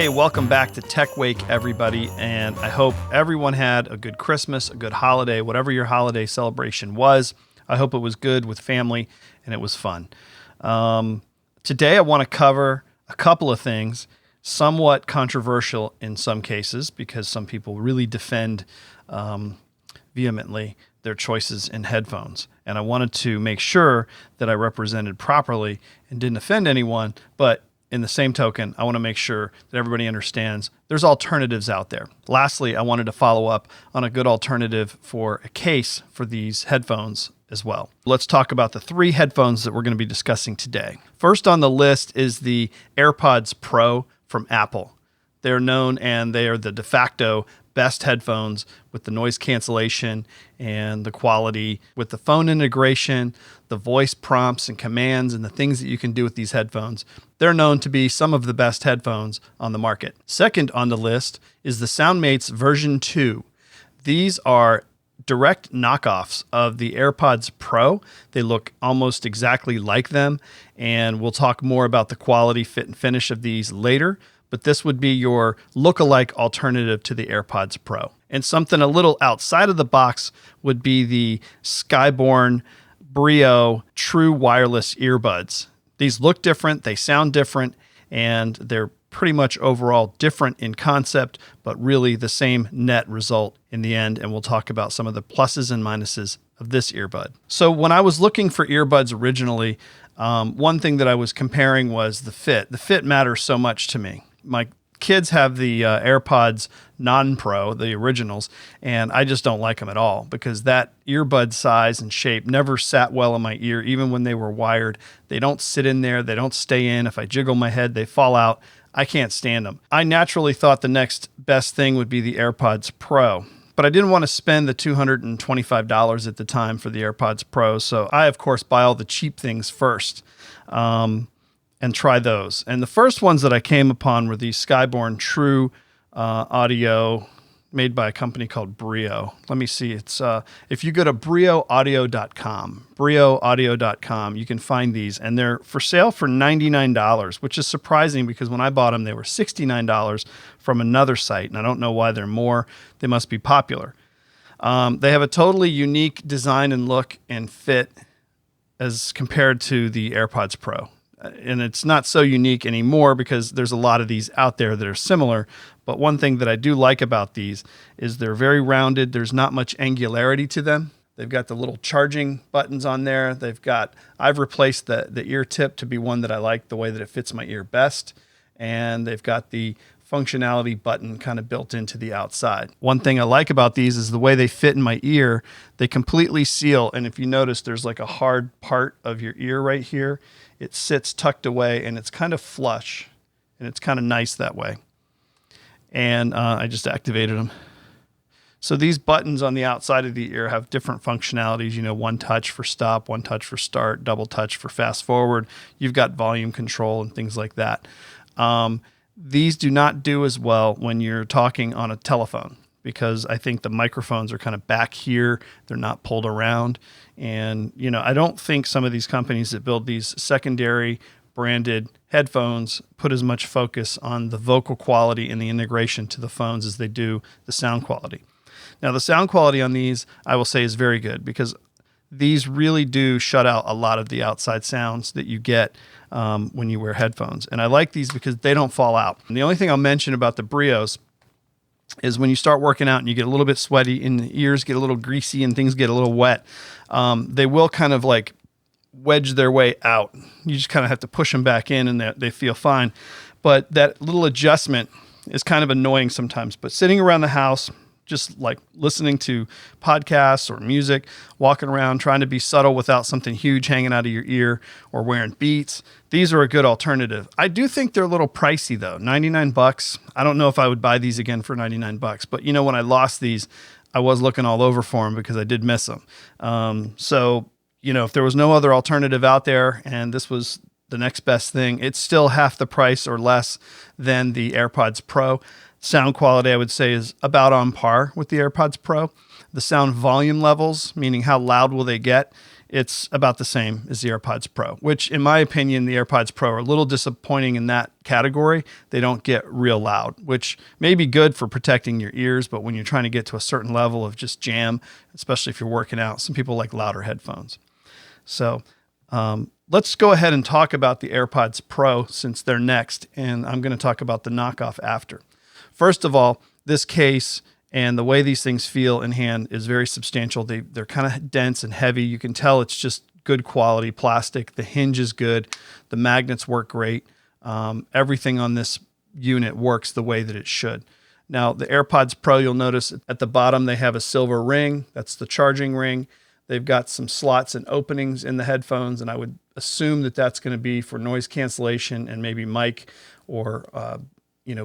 Hey, welcome back to Tech Wake, everybody, and I hope everyone had a good Christmas, a good holiday, whatever your holiday celebration was. I hope it was good with family and it was fun. Today, I want to cover a couple of things, somewhat controversial in some cases, because some people really defend vehemently their choices in headphones. And I wanted to make sure that I represented properly and didn't offend anyone, but in the same token, I want to make sure that everybody understands there's alternatives out there. Lastly, I wanted to follow up on a good alternative for a case for these headphones as well. Let's talk about the three headphones that we're going to be discussing today. First on the list is the Airpods Pro from Apple. They're known and they are the de facto best headphones with the noise cancellation and the quality with the phone integration, the voice prompts and commands and the things that you can do with these headphones. They're known to be some of the best headphones on the market. Second on the list is the Soundmates V2. These are direct knockoffs of the Airpods Pro. They look almost exactly like them, and we'll talk more about the quality, fit, and finish of these later. But this would be your look-alike alternative to the AirPods Pro. And something a little outside of the box would be the Skyborn Brio true wireless earbuds. These look different, they sound different, and they're pretty much overall different in concept, but really the same net result in the end. And we'll talk about some of the pluses and minuses of this earbud. So when I was looking for earbuds originally, one thing that I was comparing was the fit. The fit matters so much to me. My kids have the AirPods non-Pro, the originals, and I just don't like them at all because that earbud size and shape never sat well in my ear, even when they were wired. They don't sit in there. They don't stay in. If I jiggle my head, they fall out. I can't stand them. I naturally thought the next best thing would be the AirPods Pro, but I didn't want to spend the $225 at the time for the AirPods Pro, so I, of course, buy all the cheap things first. And try those. And the first ones that I came upon were these Skyborn True Audio made by a company called Brio. Let me see. It's if you go to brioaudio.com, you can find these, and they're for sale for $99, which is surprising because when I bought them, they were $69 from another site, and I don't know why they're more. They must be popular. They have a totally unique design and look and fit as compared to the AirPods Pro. And it's not so unique anymore because there's a lot of these out there that are similar. But one thing that I do like about these is they're very rounded. There's not much angularity to them. They've got the little charging buttons on there. I've replaced the ear tip to be one that I like the way that it fits my ear best. And they've got the functionality button kind of built into the outside. One thing I like about these is the way they fit in my ear. They completely seal. And if you notice, there's like a hard part of your ear right here. It sits tucked away and it's kind of flush and it's kind of nice that way. And I just activated them. So these buttons on the outside of the ear have different functionalities. You know, one touch for stop, one touch for start, double touch for fast forward. You've got volume control and things like that. These do not do as well when you're talking on a telephone because I think the microphones are kind of back here. They're not pulled around. And, you know, I don't think some of these companies that build these secondary branded headphones put as much focus on the vocal quality and the integration to the phones as they do the sound quality. Now, the sound quality on these, I will say, is very good because these really do shut out a lot of the outside sounds that you get when you wear headphones. And I like these because they don't fall out. And the only thing I'll mention about the Brios is when you start working out and you get a little bit sweaty and the ears get a little greasy and things get a little wet, they will kind of like wedge their way out. You just kind of have to push them back in and they feel fine. But that little adjustment is kind of annoying sometimes. But sitting around the house, just like listening to podcasts or music, walking around, trying to be subtle without something huge hanging out of your ear or wearing Beats. These are a good alternative. I do think they're a little pricey though. $99. I don't know if I would buy these again for $99, but you know, when I lost these, I was looking all over for them because I did miss them. So, you know, if there was no other alternative out there and this was the next best thing, it's still half the price or less than the AirPods Pro. Sound quality, I would say, is about on par with the AirPods Pro. The sound volume levels, meaning how loud will they get, it's about the same as the AirPods Pro, which in my opinion, the AirPods Pro are a little disappointing in that category. They don't get real loud, which may be good for protecting your ears, but when you're trying to get to a certain level of just jam, especially if you're working out, some people like louder headphones. So let's go ahead and talk about the AirPods Pro since they're next, and I'm going to talk about the knockoff after. First of all, this case and the way these things feel in hand is very substantial. They're kind of dense and heavy. You can tell it's just good quality plastic. The hinge is good. The magnets work great. Everything on this unit works the way that it should. Now, the AirPods Pro, you'll notice at the bottom, they have a silver ring. That's the charging ring. They've got some slots and openings in the headphones, and I would assume that that's going to be for noise cancellation and maybe mic or,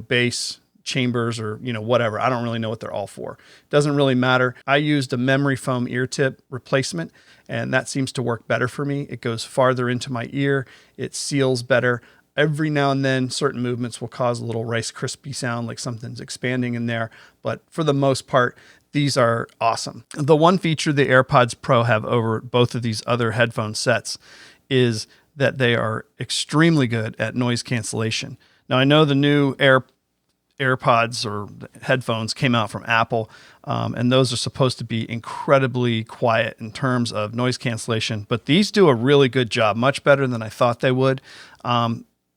bass chambers or, whatever. I don't really know what they're all for. Doesn't really matter. I used a memory foam ear tip replacement, and that seems to work better for me. It goes farther into my ear. It seals better. Every now and then, certain movements will cause a little Rice Krispie sound, like something's expanding in there. But for the most part, these are awesome. The one feature the AirPods Pro have over both of these other headphone sets is that they are extremely good at noise cancellation. Now, I know the new AirPods or headphones came out from Apple, and those are supposed to be incredibly quiet in terms of noise cancellation, but these do a really good job, much better than I thought they would.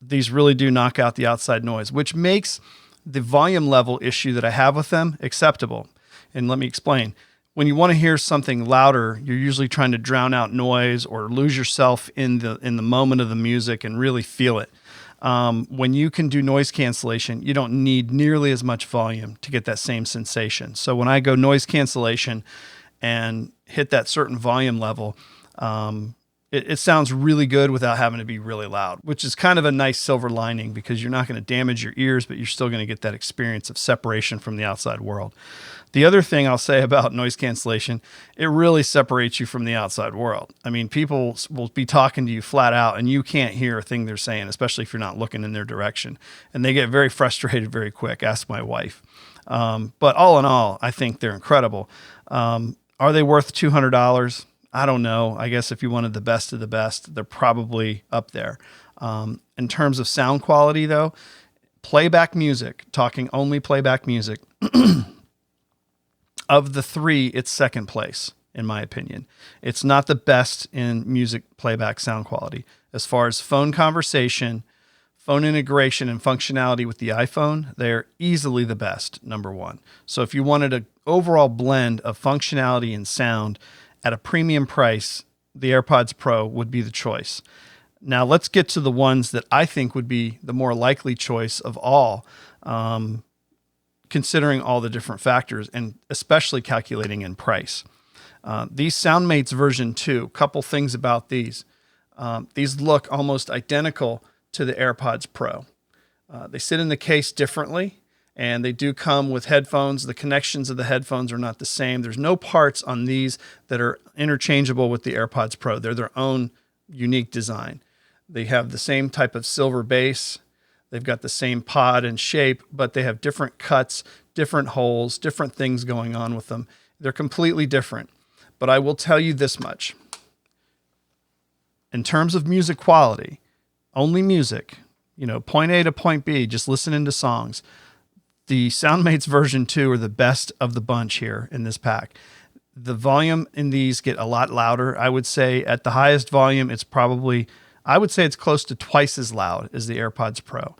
These really do knock out the outside noise, which makes the volume level issue that I have with them acceptable. And let me explain. When you want to hear something louder, you're usually trying to drown out noise or lose yourself in the moment of the music and really feel it. When you can do noise cancellation, you don't need nearly as much volume to get that same sensation. So when I go noise cancellation and hit that certain volume level, it sounds really good without having to be really loud, which is kind of a nice silver lining because you're not going to damage your ears, but you're still going to get that experience of separation from the outside world. The other thing I'll say about noise cancellation, it really separates you from the outside world. I mean, people will be talking to you flat out and you can't hear a thing they're saying, especially if you're not looking in their direction. And they get very frustrated very quick. Ask my wife. But all in all, I think they're incredible. Are they worth $200? I don't know. I guess if you wanted the best of the best, they're probably up there. In terms of sound quality, though, playback music, talking only playback music, of the three, it's second place, in my opinion. It's not the best in music playback sound quality. As far as phone conversation, phone integration, and functionality with the iPhone, they're easily the best, number one. So if you wanted an overall blend of functionality and sound at a premium price, the AirPods Pro would be the choice. Now let's get to the ones that I think would be the more likely choice of all, considering all the different factors and especially calculating in price. These Soundmates version 2, couple things about these. These look almost identical to the AirPods Pro. They sit in the case differently, and they do come with headphones. The connections of the headphones are not the same. There's no parts on these that are interchangeable with the AirPods Pro. They're their own unique design. They have the same type of silver base. They've got the same pod and shape, but they have different cuts, different holes, different things going on with them. They're completely different. But I will tell you this much. In terms of music quality, only music, point A to point B, just listening to songs, the Soundmates version 2 are the best of the bunch here in this pack. The volume in these get a lot louder. I would say at the highest volume, I would say it's close to twice as loud as the AirPods Pro.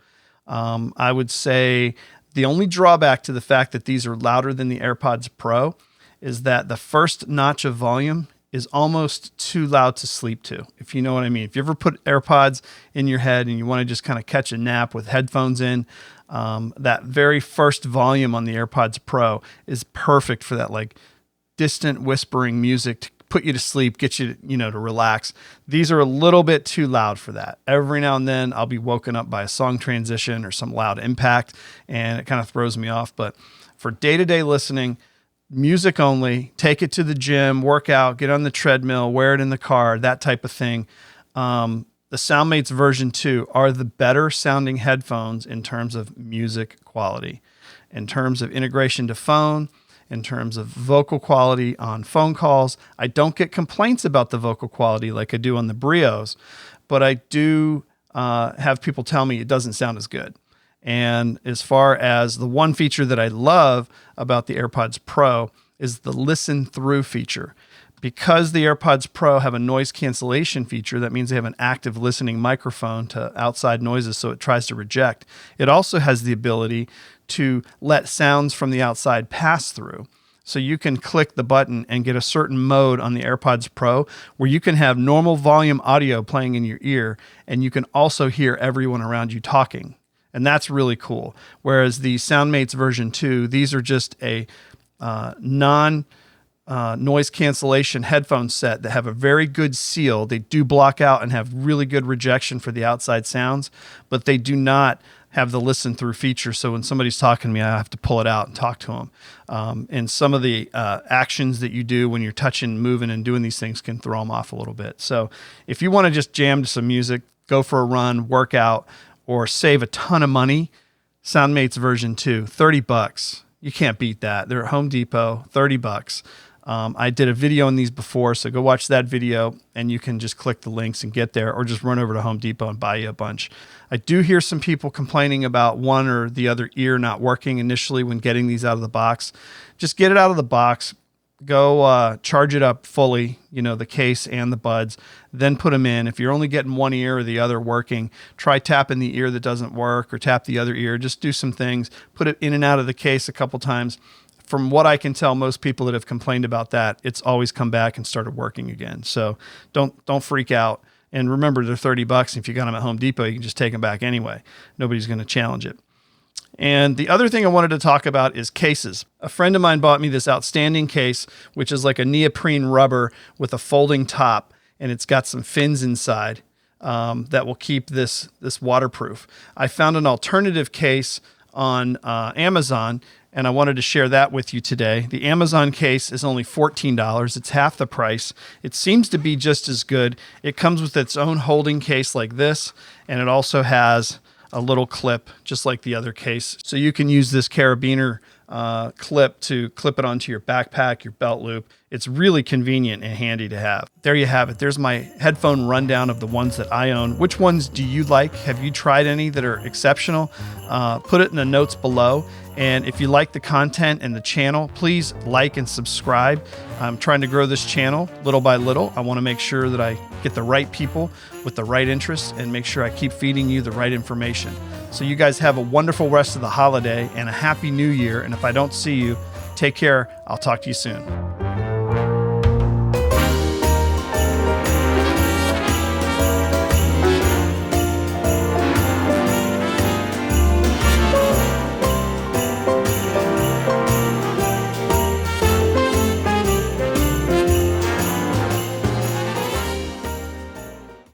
I would say the only drawback to the fact that these are louder than the AirPods Pro is that the first notch of volume is almost too loud to sleep to, if you know what I mean. If you ever put AirPods in your head and you want to just kind of catch a nap with headphones in, that very first volume on the AirPods Pro is perfect for that like distant whispering music to put you to sleep, get you, to relax. These are a little bit too loud for that. Every now and then I'll be woken up by a song transition or some loud impact, and it kind of throws me off. But for day-to-day listening, music only, take it to the gym, work out, get on the treadmill, wear it in the car, that type of thing. The Soundmates version 2 are the better sounding headphones in terms of music quality, in terms of integration to phone, in terms of vocal quality on phone calls. I don't get complaints about the vocal quality like I do on the Brios, but I do have people tell me it doesn't sound as good. And as far as the one feature that I love about the AirPods Pro is the listen through feature. Because the AirPods Pro have a noise cancellation feature, that means they have an active listening microphone to outside noises, so it tries to reject. It also has the ability to let sounds from the outside pass through. So you can click the button and get a certain mode on the AirPods Pro where you can have normal volume audio playing in your ear, and you can also hear everyone around you talking. And that's really cool. Whereas the Soundmates version 2, these are just a noise cancellation headphone set that have a very good seal. They do block out and have really good rejection for the outside sounds, but they do not have the listen through feature. So when somebody's talking to me, I have to pull it out and talk to them. And some of the actions that you do when you're touching, moving, and doing these things can throw them off a little bit. So if you want to just jam to some music, go for a run, work out, or save a ton of money, Soundmates version 2, $30. You can't beat that. They're at Home Depot, $30. I did a video on these before, so go watch that video and you can just click the links and get there, or just run over to Home Depot and buy you a bunch. I do hear some people complaining about one or the other ear not working initially when getting these out of the box. Just get it out of the box, go charge it up fully, the case and the buds, then put them in. If you're only getting one ear or the other working, try tapping the ear that doesn't work or tap the other ear. Just do some things, put it in and out of the case a couple times. From what I can tell, most people that have complained about that, it's always come back and started working again. So don't freak out. And remember, they're $30. If you got them at Home Depot, you can just take them back anyway. Nobody's going to challenge it. And the other thing I wanted to talk about is cases. A friend of mine bought me this outstanding case, which is like a neoprene rubber with a folding top, and it's got some fins inside that will keep this waterproof. I found an alternative case on Amazon, and I wanted to share that with you today. The Amazon case is only $14. It's half the price. It seems to be just as good. It comes with its own holding case like this, and it also has a little clip just like the other case. So you can use this carabiner clip to clip it onto your backpack, your belt loop. It's really convenient and handy to have. There you have it. There's my headphone rundown of the ones that I own. Which ones do you like? Have you tried any that are exceptional? Put it in the notes below. And if you like the content and the channel, please like and subscribe. I'm trying to grow this channel little by little. I want to make sure that I get the right people with the right interests and make sure I keep feeding you the right information. So you guys have a wonderful rest of the holiday and a happy new year. And if I don't see you, take care. I'll talk to you soon.